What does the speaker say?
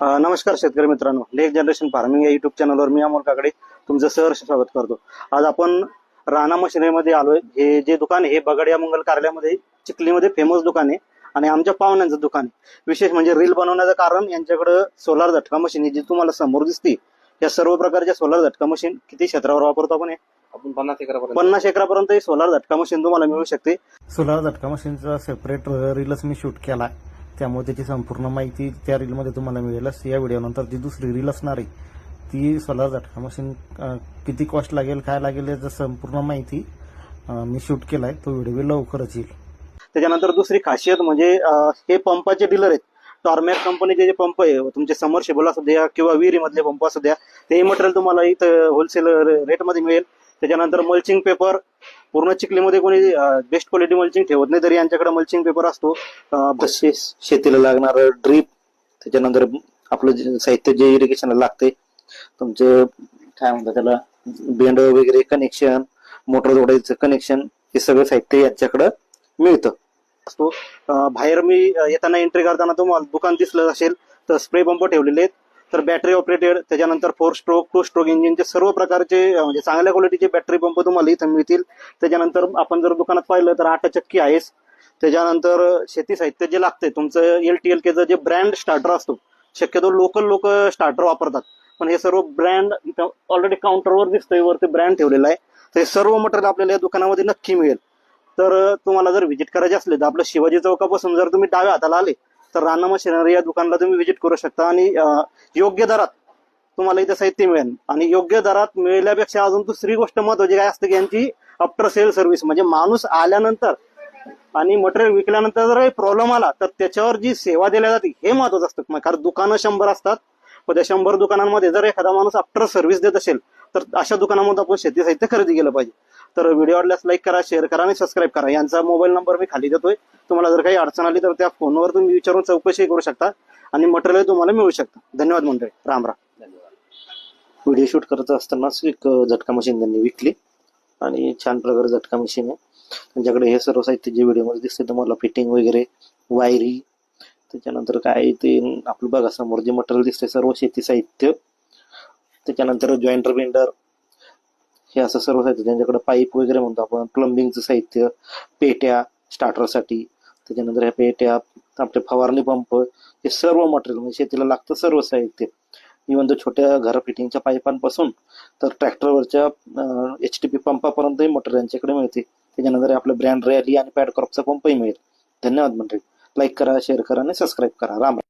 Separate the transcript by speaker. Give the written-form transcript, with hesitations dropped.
Speaker 1: नमस्कार शेतकरी मित्रांनो, लेक जनरेशन फार्मिंग या युट्यूब चॅनलवर मी अमोल काकडे तुमचं सहर्ष स्वागत करतो। आज आपण राणा मशिनरीमध्ये आलोय। हे जे दुकान आहे हे बगाडिया मंगल कार्यालयामध्ये चिखलीमध्ये फेमस दुकान आहे आणि आमच्या पाहुण्यांचं दुकान आहे। विशेष म्हणजे रील बनवण्याचं कारण यांच्याकडे सोलार झटका मशीन जी तुम्हाला समोर दिसते, या सर्व प्रकारच्या सोलार झटका मशीन किती क्षेत्रावर वापरतो आपण?
Speaker 2: आपण 50
Speaker 1: एकरापर्यंत ही सोलार झटका मशीन तुम्हाला मिळू शकते।
Speaker 3: सोलार झटका मशीनचा सेपरेट रीलच मी शूट केला, त्यामुळे त्याची संपूर्ण माहिती त्या रीलमध्ये तुम्हाला मिळेलच। या व्हिडिओनंतर जी दुसरी रील असणार आहे ती सोलार झटका मशीन किती कॉस्ट लागेल, काय लागेल याची संपूर्ण माहिती मी शूट केलाय, तो व्हिडिओ लवकरच येईल।
Speaker 1: त्याच्यानंतर दुसरी खासियत म्हणजे हे पंपाचे डीलर आहेत। टॉर्मॅक कंपनीचे जे पंप आहे, तुमचे समर्शिबल असू द्या किंवा विहिरीमधले पंप असू द्या, ते मटेरियल तुम्हाला इथं होलसेल रेटमध्ये मिळेल। त्याच्यानंतर मल्चिंग पेपर, पूर्ण चिखलीमध्ये कोणी बेस्ट क्वालिटी मल्चिंग ठेवत नाही, तरी यांच्याकडे मल्चिंग पेपर असतो।
Speaker 2: तसेच शेतीला लागणार ड्रीप, त्याच्यानंतर आपलं साहित्य जे इरिगेशनला लागते, तुमचं काय म्हणतात त्याला, बेंड वगैरे कनेक्शन, मोटर जोडायचं कनेक्शन, हे सगळं साहित्य यांच्याकडे मिळतं।
Speaker 1: असतो बाहेर मी येताना एंट्री करताना तुम्हाला दुकान दिसलं असेल तर स्प्रे पंप ठेवलेले आहेत, तर बॅटरी ऑपरेटेड, त्याच्यानंतर 4 स्ट्रोक 2 स्ट्रोक इंजिनचे सर्व प्रकारचे म्हणजे चांगल्या क्वालिटीचे बॅटरी पंप तुम्हाला इथं मिळतील। त्याच्यानंतर आपण जर दुकानात पाहिलं तर 8 चक्की आहेच। त्याच्यानंतर शेती साहित्य जे लागते तुमचं LTLKचं जे ब्रँड स्टार्टर असतो, शक्यतो लोक स्टार्टर वापरतात, पण हे सर्व ब्रँड इथं ऑलरेडी काउंटरवर दिसतंय, वरती ब्रँड ठेवलेला आहे। तर हे सर्व मटेरियल आपल्याला या दुकानामध्ये नक्की मिळेल। तर तुम्हाला जर व्हिजिट करायची असले तर आपलं शिवाजी चौकापासून जर तुम्ही डाव्या हाताला आले तर राणा मशिनरी या दुकानाला तुम्ही व्हिजिट करू शकता आणि योग्य दरात तुम्हाला इथं साहित्य मिळेल। आणि योग्य दरात मिळण्यापेक्षा अजून दुसरी गोष्ट महत्वाची काय असते की यांची आफ्टर सेल सर्व्हिस, म्हणजे माणूस आल्यानंतर आणि मटेरियल विकल्यानंतर जर काही प्रॉब्लेम आला तर त्याच्यावर जी सेवा दिली जाते हे महत्वाचं असतं। कारण दुकानं 100 असतात, पण त्या 100 दुकानांमध्ये जर एखादा माणूस आफ्टर सर्व्हिस देत असेल तर अशा दुकानामध्ये आपण शेती साहित्य खरेदी केलं पाहिजे। तर व्हिडिओ आवडल्यास लाईक करा, शेअर करा आणि सबस्क्राईब करा। यांचा मोबाईल नंबर मी खाली देतोय, तुम्हाला जर काही अडचण आली तर त्या फोनवर तुम्ही विचारून चौकशी करू शकता आणि मटेरियल तुम्हाला मिळू शकतं। धन्यवाद मंडळी, राम राम।
Speaker 2: व्हिडिओ शूट करत असतानाच एक झटका मशीन त्यांनी विकली आणि छान प्रकारे झटका मशीन आहे त्यांच्याकडे। हे सर्व साहित्य जे व्हिडिओमध्ये दिसते तुम्हाला, फिटिंग वगैरे, वायरी, त्याच्यानंतर काय ते आपलं बघा समोर जे मटेरियल दिसते सर्व शेती साहित्य, त्याच्यानंतर जॉईंटर बेंडर, हे असं सर्व साहित्य त्यांच्याकडे। पाईप वगैरे म्हणतो आपण, प्लंबिंगचं साहित्य, पेट्या स्टार्टरसाठी, त्याच्यानंतर ह्या पेट्या, आपले फवारणी पंप, हे सर्व मटेरियल म्हणजे शेतीला लागतं सर्व साहित्य। इव्हन तर छोट्या घर फिटिंगच्या पाईपांपासून तर ट्रॅक्टरवरच्या HTP पंपापर्यंतही मटेरियल यांच्याकडे मिळते। त्याच्यानंतर आपलं ब्रँड रॅली आणि पॅडक्रॉपचा पंपही मिळेल। धन्यवाद मंडळी, लाईक करा, शेअर करा आणि सबस्क्राईब करा। राम राम।